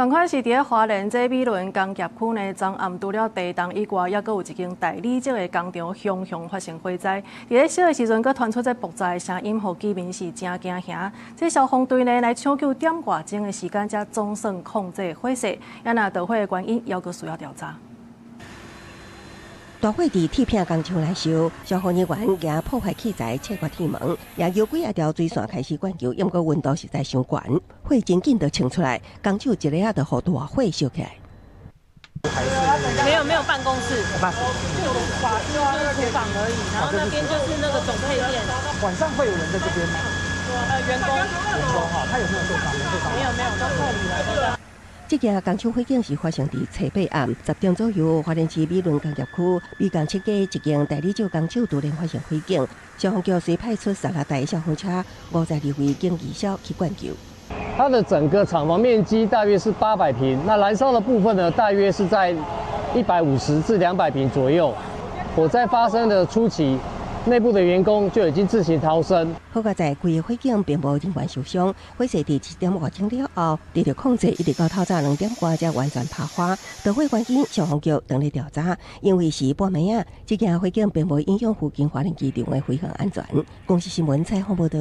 同款是伫咧花莲这美仑工业区呢，昨暗除了地动以外，还阁有一间大理石的工厂熊熊发生火灾。伫咧烧的时阵，阁传出这爆炸的声音，互居民是真惊吓。这消防队呢来抢救点外钟的时间，才总算控制火势。也那导火的原因，还阁需要调查。 大火伫铁片工厂内烧，消防人员拿破坏器材切割铁门，也有几条水线开始灌救，因过温度实在伤悬，火真紧就冲出来，工厂一下就互大火烧起来。没有办公室，就瓦斯就是厨房而已，然后那边就是那个总配电。晚上会有人在这边吗？员工哈，他有没有受伤？没有，都撤离了。 这件工厂火警是发生伫七八暗10点左右，花莲市美仑工业区美港七街一间大理石工厂突然发生火警，消防局随派出30台消防车，52位经技消去灌救。它的整个厂房面积大约是800平，那燃烧的部分呢，大约是在150至200平左右。火灾发生的初期，内部的员工就已经自行逃生。好在规个火警并无人员受伤，火势伫1点外钟了后，得到控制，一直到透早2点多才完全拍花。导火原因，消防局当咧调查，因为是半暝啊，这件火警并无影响附近花莲机场的飞行安全。公司新闻采访报道。